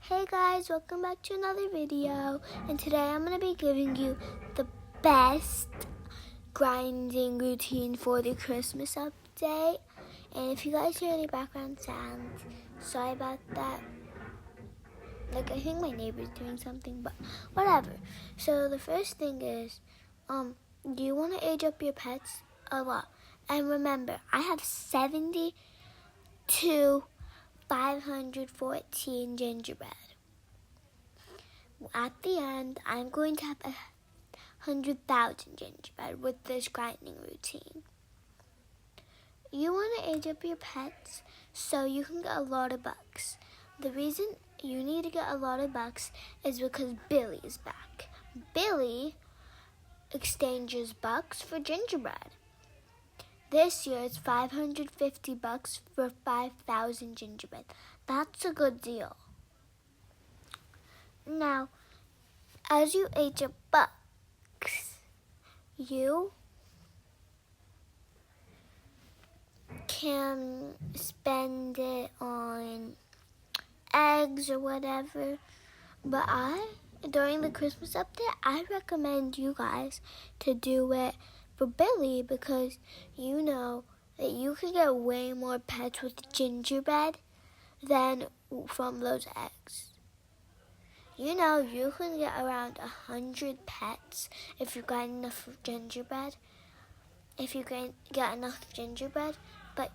Hey guys, welcome back to another video, and today I'm going to be giving you the best grinding routine for the Christmas update. And if you guys hear any background sounds, sorry about that. I think my neighbor's doing something, but whatever. So the first thing is, do you want to age up your pets a lot? And remember, I have 70 to 514 gingerbread. At the end, I'm going to have 100,000 gingerbread with this grinding routine. You want to age up your pets so you can get a lot of bucks. The reason you need to get a lot of bucks is because Billy is back. Billy exchanges bucks for gingerbread. This year it's 550 bucks for 5,000 gingerbread. That's a good deal. Now, as you age up bucks, you can spend it on eggs or whatever. But during the Christmas update, I recommend you guys to do it for Billy because you know that you can get way more pets with gingerbread than from those eggs. You know, you can get around 100 pets if you got enough gingerbread. If you get enough gingerbread, but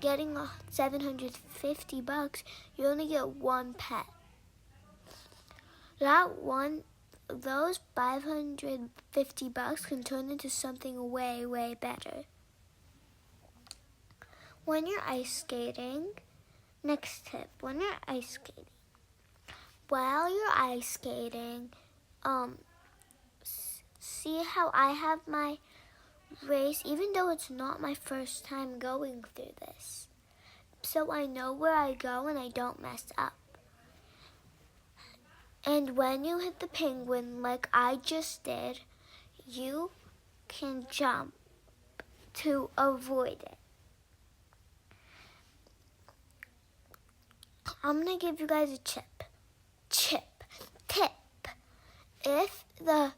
getting 750 bucks, you only get one pet. Those 550 bucks can turn into something way, way better. When you're ice skating, next tip, when you're ice skating, while you're ice skating, see how I have my race, even though it's not my first time going through this. So I know where I go and I don't mess up. And when you hit the penguin like I just did, you can jump to avoid it. I'm going to give you guys a tip. If the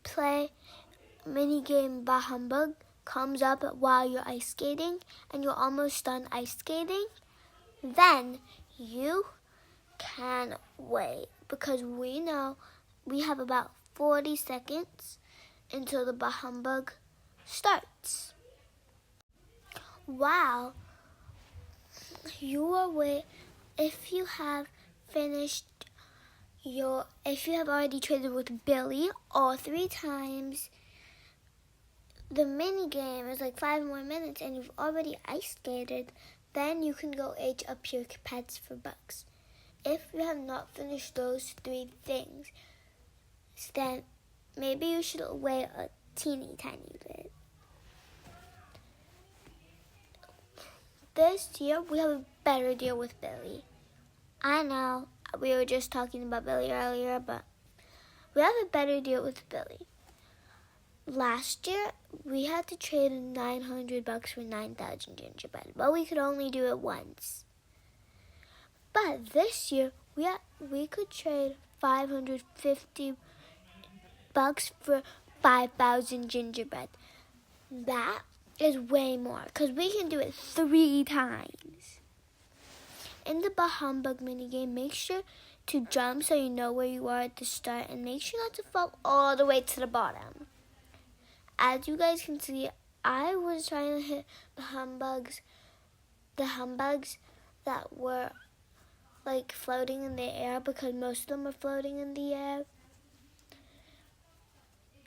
play minigame Bah Humbug comes up while you're ice skating and you're almost done ice skating, then you can wait because we know we have about 40 seconds until the Bah Humbug starts. While you are waiting, if you have already traded with Billy all 3 times, the mini game is like 5 more minutes and you've already ice skated, then you can go age up your pets for bucks. If you have not finished those 3 things, then maybe you should wait a teeny tiny bit. This year we have a better deal with Billy. I know we were just talking about Billy earlier, but we have a better deal with Billy. Last year, we had to trade 900 bucks for 9,000 gingerbread, but we could only do it once. But this year, we could trade 550 bucks for 5,000 gingerbread. That is way more, because we can do it 3 times. In the Bah Humbug minigame, make sure to jump so you know where you are at the start, and make sure not to fall all the way to the bottom. As you guys can see, I was trying to hit the humbugs that were like floating in the air because most of them are floating in the air.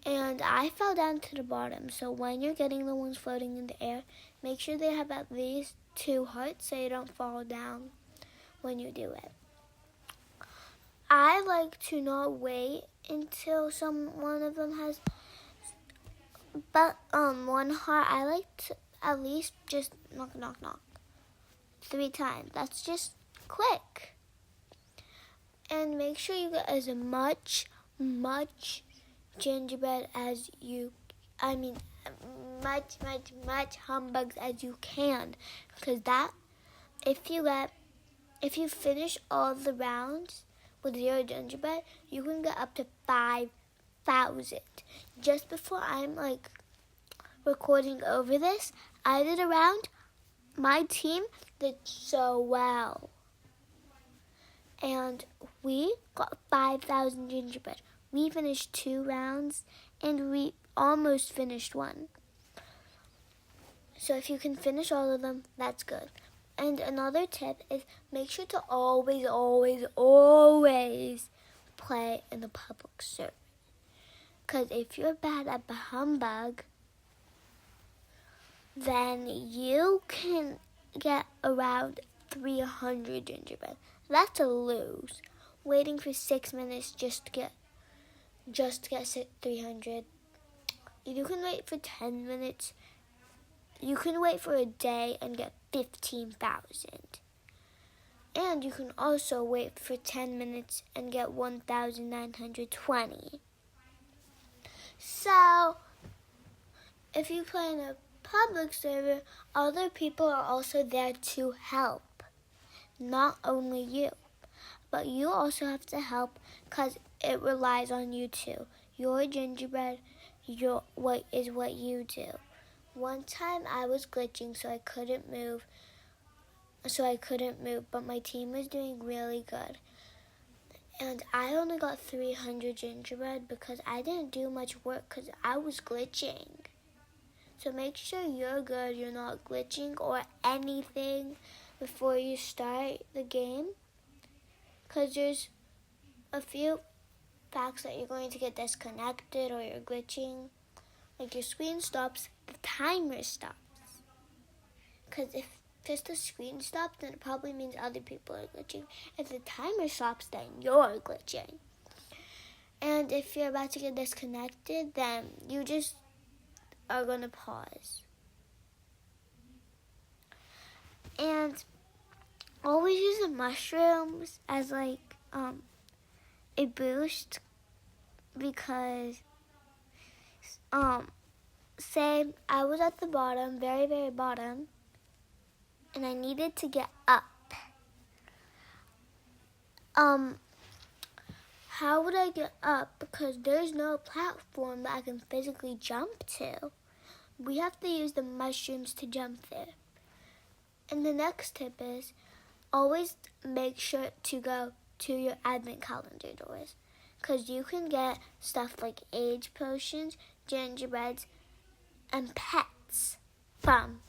And I fell down to the bottom. So when you're getting the ones floating in the air, make sure they have at least 2 hearts so you don't fall down when you do it. I like to not wait until one of them has one heart. I like to at least just knock 3 times. That's just quick. And make sure you get as much gingerbread as much humbugs as you can, because if you finish all the rounds with 0 gingerbread, you can get up to 5,000. Just before I'm recording over this, I did a round. My team did so well. And we got 5,000 gingerbread. We finished 2 rounds and we almost finished 1. So if you can finish all of them, that's good. And another tip is make sure to always, always, always play in the public server. Because if you're bad at the humbug, then you can get around 300 gingerbread. That's a lose. Waiting for 6 minutes just to get 300. You can wait for 10 minutes. You can wait for a day and get 15,000. And you can also wait for 10 minutes and get 1,920. So, if you play in a public server, other people are also there to help. Not only you, but you also have to help because it relies on you too. Your gingerbread, what you do. One time I was glitching, so I couldn't move, but my team was doing really good. And I only got 300 gingerbread because I didn't do much work because I was glitching. So make sure you're good, you're not glitching or anything before you start the game. Because there's a few facts that you're going to get disconnected or you're glitching. Like your screen stops, the timer stops. Because if just the screen stops, then it probably means other people are glitching. If the timer stops, then you're glitching. And if you're about to get disconnected, then you just are going to pause. And always use the mushrooms as a boost because say I was at the bottom, very, very bottom, and I needed to get up. How would I get up? Because there's no platform that I can physically jump to. We have to use the mushrooms to jump there. And the next tip is always make sure to go to your advent calendar doors. Because you can get stuff like age potions, gingerbreads, and pets from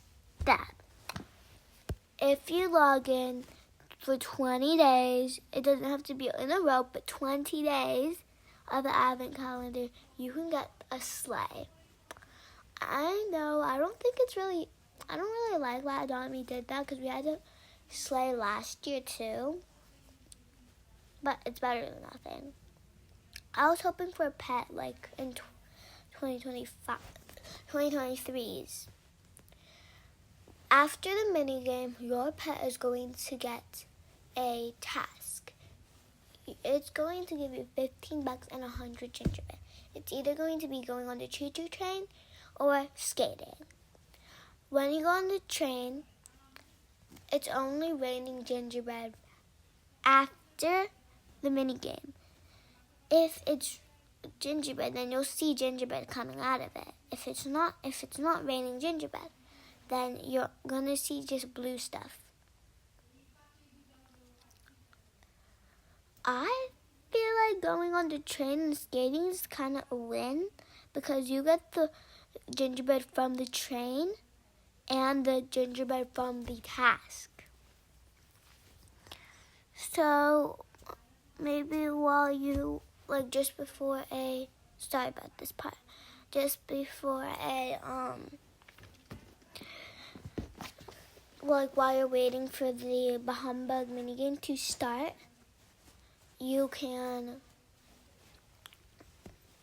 that. If you log in for 20 days, it doesn't have to be in a row, but 20 days of the advent calendar, you can get a sleigh. I know, I don't really like that Donnie did that because we had a sleigh last year too. But it's better than nothing. I was hoping for a pet like in 2023's. After the minigame, your pet is going to get a task. It's going to give you $15 and 100 gingerbread. It's either going to be going on the choo-choo train or skating. When you go on the train, it's only raining gingerbread after the minigame. If it's gingerbread, then you'll see gingerbread coming out of it. If it's not raining gingerbread, then you're gonna see just blue stuff. I feel like going on the train and skating is kind of a win because you get the gingerbread from the train and the gingerbread from the task. So maybe while you just before while you're waiting for the Humbug minigame to start, you can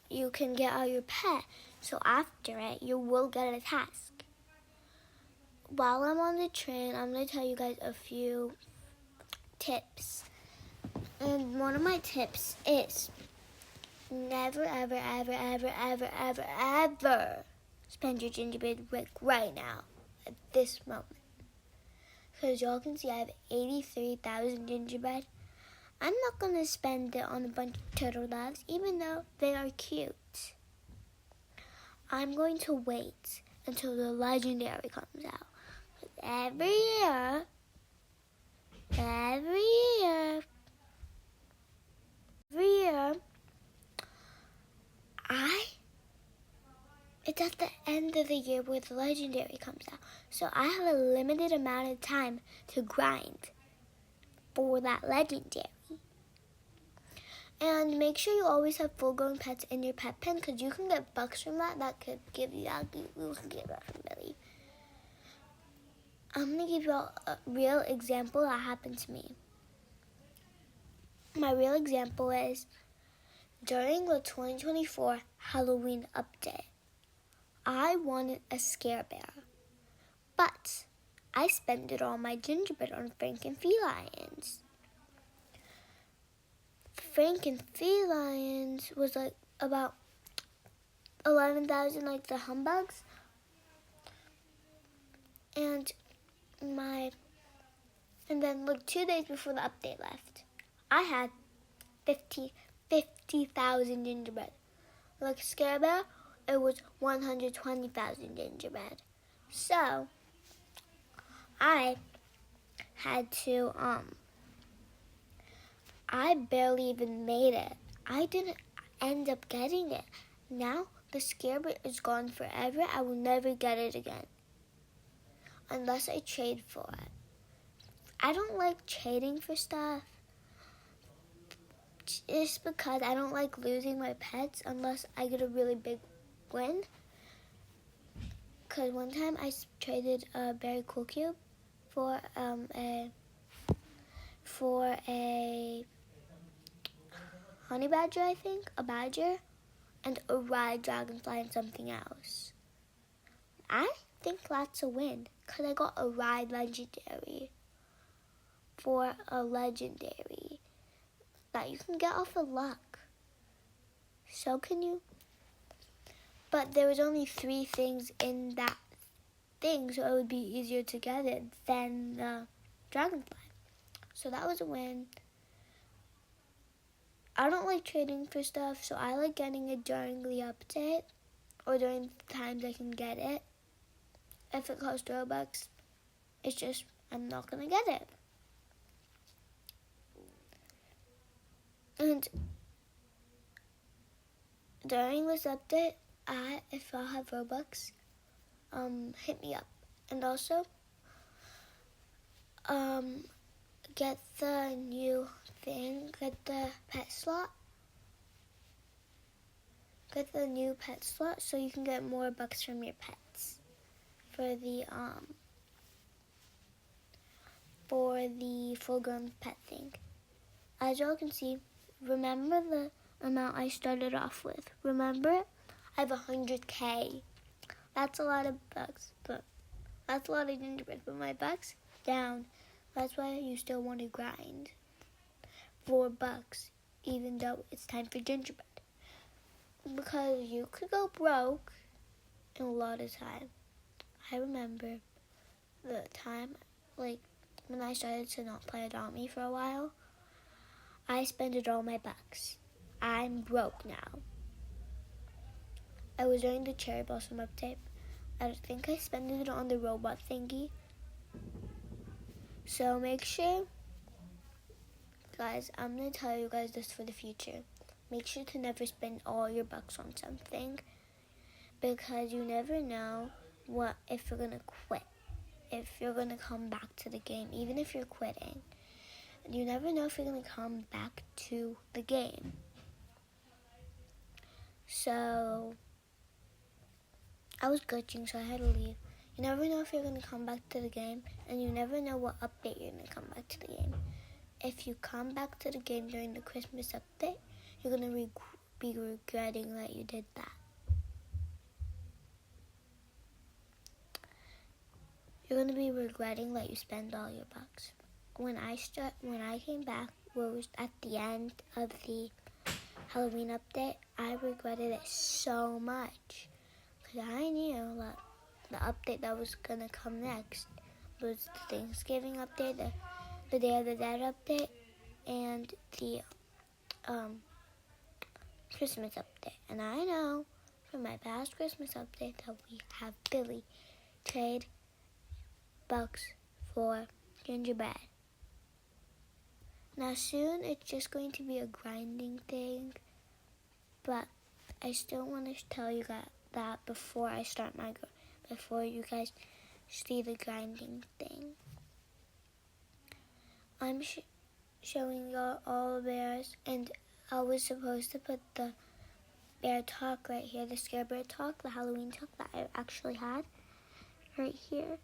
get out your pet. So after it, you will get a task. While I'm on the train, I'm going to tell you guys a few tips. And one of my tips is never, ever, ever, ever, ever, ever, ever spend your gingerbread right now, at this moment. because y'all can see I have 83,000 gingerbread. I'm not going to spend it on a bunch of turtle doves, even though they are cute. I'm going to wait until the legendary comes out. Every year, it's at the end of the year where the legendary comes out. So I have a limited amount of time to grind for that legendary. And make sure you always have full-grown pets in your pet pen, because you can get bucks from that. That could give you that. You can get that from Billy. I'm going to give you all a real example that happened to me. My real example is during the 2024 Halloween update. I wanted a Scare Bear, but I spent all my gingerbread on Frankenfelines. Frankenfelines was like about 11,000, like the humbugs. And then like 2 days before the update left, I had 50,000 gingerbread. Like Scare Bear, it was 120,000 gingerbread. So I had to I barely even made it. I didn't end up getting it. Now the Scare Bear is gone forever. I will never get it again unless I trade for it. I don't like trading for stuff just because I don't like losing my pets unless I get a really big win. Because one time I traded a Berry Cool Cube for a honey badger, I think, a badger, and a ride dragonfly and something else. I think that's a win because I got a ride legendary for a legendary that you can get off of luck. So can you. But there was only 3 things in that thing, so it would be easier to get it than the dragonfly. So that was a win. I don't like trading for stuff, so I like getting it during the update or during the times I can get it. If it costs Robux, it's just I'm not going to get it. And during this update, if I have Robux, hit me up. And also, get the new thing, get the pet slot. Get the new pet slot so you can get more bucks from your pets for the full-grown pet thing. As y'all can see, remember the amount I started off with. Remember it? I have 100K. That's a lot of bucks, but that's a lot of gingerbread. But my bucks down. That's why you still want to grind $4, even though it's time for gingerbread. Because you could go broke in a lot of time. I remember the time, like, when I started to not play Adopt Me for a while, I spent all my bucks. I'm broke now. I was doing the Cherry Blossom update. I think I spent it on the robot thingy. So make sure, guys, I'm going to tell you guys this for the future. Make sure to never spend all your bucks on something, because you never know if you're going to quit, if you're going to come back to the game, even if you're quitting. You never know if you're going to come back to the game. So I was glitching, so I had to leave. You never know if you're going to come back to the game, and you never know what update you're going to come back to the game. If you come back to the game during the Christmas update, you're going to be regretting that you did that. You're going to be regretting that you spent all your bucks. When I came back, was at the end of the Halloween update, I regretted it so much. Because I knew that the update that was going to come next was the Thanksgiving update, the Day of the Dead update, and the Christmas update. And I know from my past Christmas update that we have Billy trade bucks for gingerbread. Now soon it's just going to be a grinding thing, but I still want to tell you guys that before I start before you guys see the grinding thing. I'm showing you all the bears, and I was supposed to put the bear talk right here, the Scare Bear talk, the Halloween talk that I actually had right here.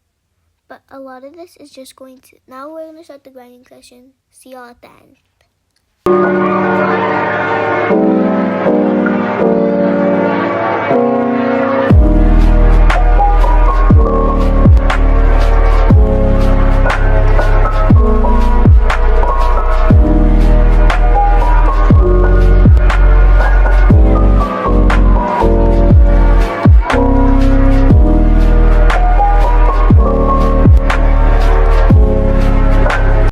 But a lot of this is just going to, now we're going to start the grinding session. See y'all at the end.